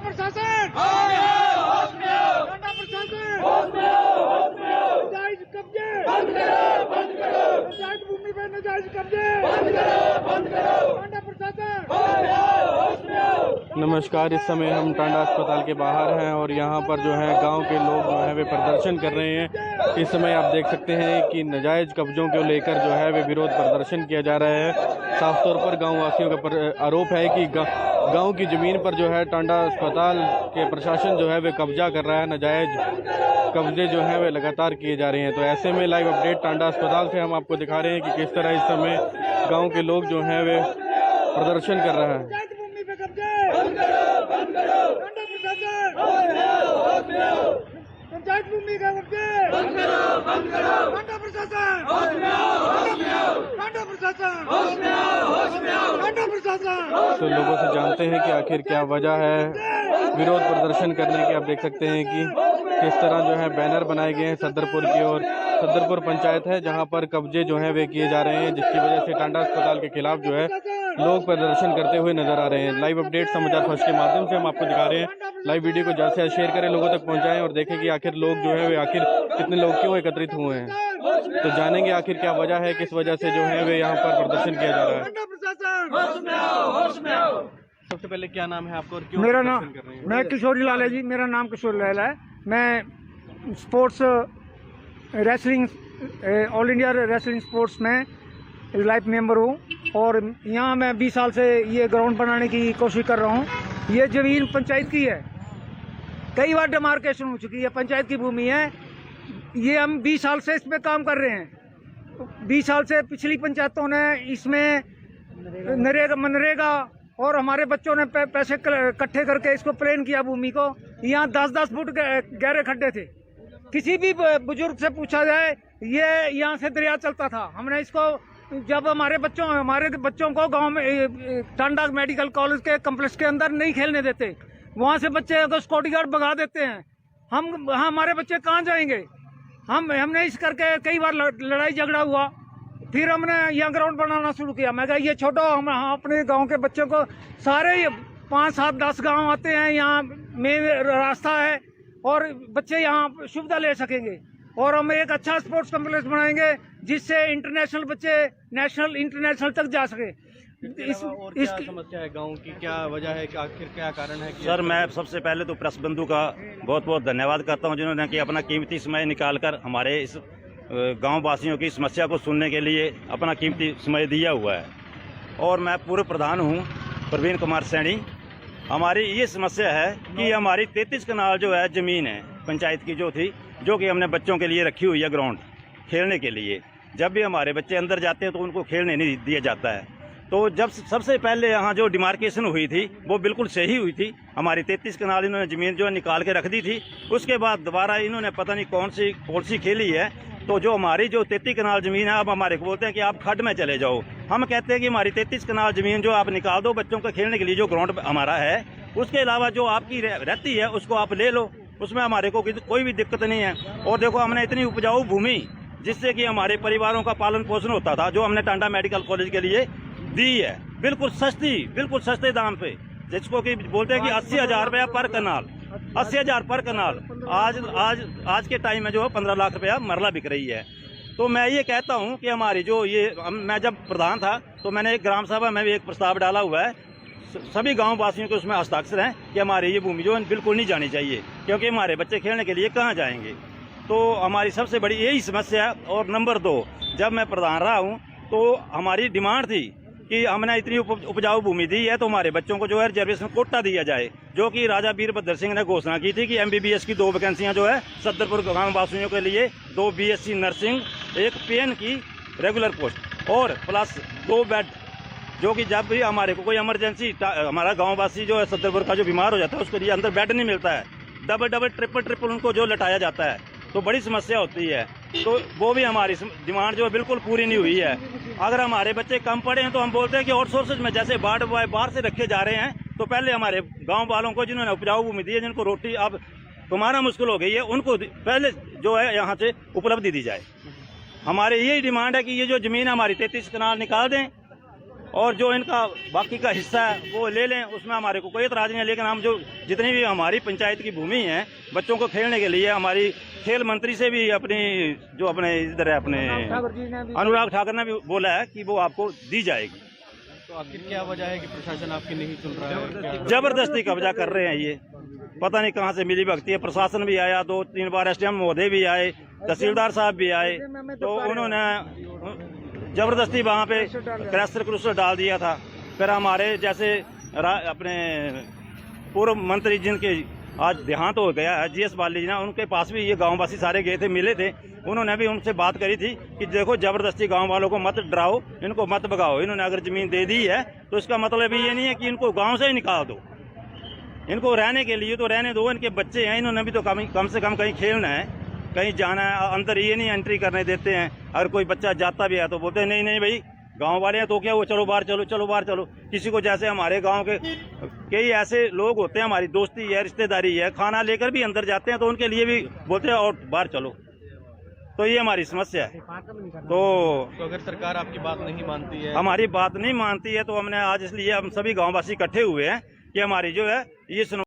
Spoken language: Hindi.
प्रशासन, टांडा प्रशासन, नाजायज कब्जे बंद करो, पंचायत भूमि पर नाजायज कब्जे बंद करो, टांडा प्रशासन। नमस्कार, इस समय हम टांडा अस्पताल के बाहर हैं और यहाँ पर जो है गांव के लोग जो है वे प्रदर्शन कर रहे हैं। इस समय आप देख सकते हैं कि नाजायज कब्जों को लेकर जो है वे विरोध प्रदर्शन किया जा रहा है। साफ तौर पर गाँव वासियों का आरोप है कि गांव की ज़मीन पर जो है टांडा अस्पताल के प्रशासन जो है वे कब्जा कर रहा है। नाजायज कब्जे जो है वे लगातार किए जा रहे हैं। तो ऐसे में लाइव अपडेट टांडा अस्पताल से हम आपको दिखा रहे हैं कि किस तरह इस समय गांव के लोग जो हैं वे प्रदर्शन कर रहे हैं। पंचायत भूमि का कब्जे टांडा प्रशासन, टांडा प्रशासन। तो लोगों से जानते हैं कि आखिर क्या वजह है विरोध प्रदर्शन करने की। आप देख सकते हैं कि किस तरह जो है बैनर बनाए गए हैं सदरपुर की ओर। सदरपुर पंचायत है जहां पर कब्जे जो है वे किए जा रहे हैं, जिसकी वजह से टांडा अस्पताल के खिलाफ जो है लोग प्रदर्शन करते हुए नजर आ रहे हैं। लाइव अपडेट समाचार फर्स्ट के माध्यम से हम आपको दिखा रहे हैं। लाइव वीडियो को ज़्यादा से शेयर करें, लोगों तक पहुंचाएं और देखें कि आखिर लोग जो है वे आखिर कितने लोग क्यों एकत्रित हुए हैं। तो जानेंगे आखिर क्या वजह है, किस वजह से जो है वे यहाँ पर प्रदर्शन किया जा रहा है। सबसे पहले क्या नाम है आपका और क्यों मेरा प्रदर्शन नाम कर रहे हैं? मैं किशोरी लाल है जी। मेरा नाम किशोरी लाल है। मैं sports wrestling all India wrestling sports में लाइफ मेंबर हूँ और यहाँ मैं 20 साल से ये ग्राउंड बनाने की कोशिश कर रहा हूँ। ये जमीन पंचायत की है, कई बार डिमार्केशन हो चुकी है, पंचायत की भूमि है। ये हम 20 साल से इसमें काम कर रहे हैं। 20 साल से पिछली पंचायतों ने इसमें मनरेगा और हमारे बच्चों ने पैसे इकट्ठे करके इसको प्लेन किया भूमि को। यहाँ 10-10 फुट गहरे खड्डे थे। किसी भी बुजुर्ग से पूछा जाए, ये यहाँ से दरिया चलता था। हमने इसको जब हमारे बच्चों को गांव में टांडा मेडिकल कॉलेज के कम्प्लेक्स के अंदर नहीं खेलने देते, वहाँ से बच्चे तो सिक्योरिटी गार्ड भगा देते हैं। हमारे बच्चे कहाँ जाएंगे? हमने इस करके कई बार लड़ाई झगड़ा हुआ। फिर हमने यहाँ ग्राउंड बनाना शुरू किया। मैं कहा ये छोड़ो, हम अपने गांव के बच्चों को, सारे 5, 7, 10 गांव आते हैं, यहाँ मेन रास्ता है और बच्चे यहाँ सुविधा ले सकेंगे। और हम एक अच्छा स्पोर्ट्स कॉम्प्लेक्स बनाएंगे जिससे इंटरनेशनल बच्चे नेशनल इंटरनेशनल तक जा सके। और क्या समस्या है गांव की, क्या वजह है कि आखिर क्या कारण है? सर, मैं सबसे पहले तो प्रेस बंधु का बहुत बहुत धन्यवाद करता हूं, जिन्होंने कि अपना कीमती समय निकालकर हमारे इस गांव वासियों की समस्या को सुनने के लिए अपना कीमती समय दिया हुआ है। और मैं पूर्व प्रधान हूं, प्रवीण कुमार सैनी। हमारी ये समस्या है कि हमारी 33 कनाल जो है ज़मीन है पंचायत की जो कि हमने बच्चों के लिए रखी हुई है ग्राउंड खेलने के लिए। जब भी हमारे बच्चे अंदर जाते हैं तो उनको खेलने नहीं दिया जाता है। तो जब सबसे पहले यहाँ जो डिमार्केशन हुई थी वो बिल्कुल सही हुई थी। हमारी 33 कनाल इन्होंने ज़मीन जो है निकाल के रख दी थी। उसके बाद दोबारा इन्होंने पता नहीं कौन सी पॉलिसी खेली है, तो जो हमारी जो 33 कनाल ज़मीन है अब हमारे को बोलते हैं कि आप खड्ड में चले जाओ। हम कहते हैं कि हमारी 33 कनाल ज़मीन जो आप निकाल दो, बच्चों को खेलने के लिए जो ग्राउंड हमारा है, उसके अलावा जो आपकी रहती है उसको आप ले लो, उसमें हमारे को कोई भी दिक्कत नहीं है। और देखो, हमने इतनी उपजाऊ भूमि जिससे कि हमारे परिवारों का पालन पोषण होता था, जो हमने टांडा मेडिकल कॉलेज के लिए दी है, बिल्कुल सस्ते दाम पे, जिसको कि बोलते हैं कि 80,000 रुपया पर कनाल, 80,000 पर कनाल। आज के टाइम में जो है 15 लाख रुपया मरला बिक रही है। तो मैं ये कहता हूँ कि हमारी जो मैं जब प्रधान था तो मैंने एक ग्राम सभा में भी एक प्रस्ताव डाला हुआ है, सभी गांव वासियों के उसमें हस्ताक्षर हैं कि हमारी ये भूमि जो बिल्कुल नहीं जानी चाहिए, क्योंकि हमारे बच्चे खेलने के लिए कहाँ जाएंगे। तो हमारी सबसे बड़ी यही समस्या। और नंबर 2, जब मैं प्रधान रहा हूँ तो हमारी डिमांड थी कि हमने इतनी उपजाऊ भूमि दी है तो हमारे बच्चों को जो है रिजर्वेशन कोटा दिया जाए, जो कि राजा वीरभद्र सिंह ने घोषणा की थी कि MBBS की 2 वैकेंसियां जो है सदरपुर गांव वासियों के लिए, 2 BSc नर्सिंग, 1 PN की रेगुलर पोस्ट और प्लस 2 बेड, जो कि जब भी हमारे को कोई इमरजेंसी, हमारा गाँव वासी जो है सदरपुर का जो बीमार हो जाता है उसके लिए अंदर बेड नहीं मिलता है, डबल ट्रिपल उनको जो लटाया जाता है, तो बड़ी समस्या होती है। तो वो भी हमारी डिमांड जो है बिल्कुल पूरी नहीं हुई है। अगर हमारे बच्चे कम पढ़े हैं तो हम बोलते हैं कि आउटसोर्सेज में जैसे बाहर से रखे जा रहे हैं, तो पहले हमारे गांव वालों को जिन्होंने उपजाऊ भूमि दी है, जिनको रोटी अब कमाना मुश्किल हो गई है, उनको पहले जो है यहाँ से उपलब्धि दी जाए। हमारी यही डिमांड है कि ये जो ज़मीन हमारी 33 कनाल निकाल दें और जो इनका बाकी का हिस्सा है वो ले लें, उसमें हमारे को कोई एतराज़ नहीं है। लेकिन हम जो जितनी भी हमारी पंचायत की भूमि है बच्चों को खेलने के लिए, हमारी खेल मंत्री से भी अपनी जो अपने इधर है अपने अनुराग ठाकुर ने भी बोला है कि वो आपको दी जाएगी। तो आखिर क्या वजह है कि प्रशासन आपकी नहीं सुन रहा है? क्या? जबरदस्ती कब्जा कर रहे हैं ये, पता नहीं कहाँ से मिली भगती है। प्रशासन भी आया, 2-3 बार एसडीएम महोदय भी आए, तहसीलदार साहब भी आए, तो उन्होंने जबरदस्ती वहाँ पे क्रैशर डाल दिया था। फिर हमारे जैसे अपने पूर्व मंत्री जिनके आज देहांत हो गया है, जीएस बाली जी ना, उनके पास भी ये गाँव वासी सारे गए थे, मिले थे। उन्होंने भी उनसे बात करी थी कि देखो जबरदस्ती गांव वालों को मत डराओ, इनको मत भगाओ। इन्होंने अगर जमीन दे दी है तो इसका मतलब ये नहीं है कि इनको गांव से ही निकाल दो। इनको रहने के लिए तो रहने दो, इनके बच्चे हैं, इन्होंने भी तो कम से कम कहीं खेलना है, कहीं जाना है। अंदर ये नहीं एंट्री करने देते हैं। अगर कोई बच्चा जाता भी है तो बोलते हैं नहीं नहीं भाई गांव वाले हैं तो क्या, वो चलो बाहर चलो, चलो बाहर चलो। किसी को जैसे हमारे गांव के कई ऐसे लोग होते हैं, हमारी दोस्ती है, रिश्तेदारी है, खाना लेकर भी अंदर जाते हैं तो उनके लिए भी बोलते हैं और बाहर चलो। तो ये हमारी समस्या है। तो अगर सरकार आपकी बात नहीं मानती है, हमारी बात नहीं मानती है, तो हमने आज इसलिए हम सभी गाँववासी इकट्ठे हुए हैं कि हमारी जो है ये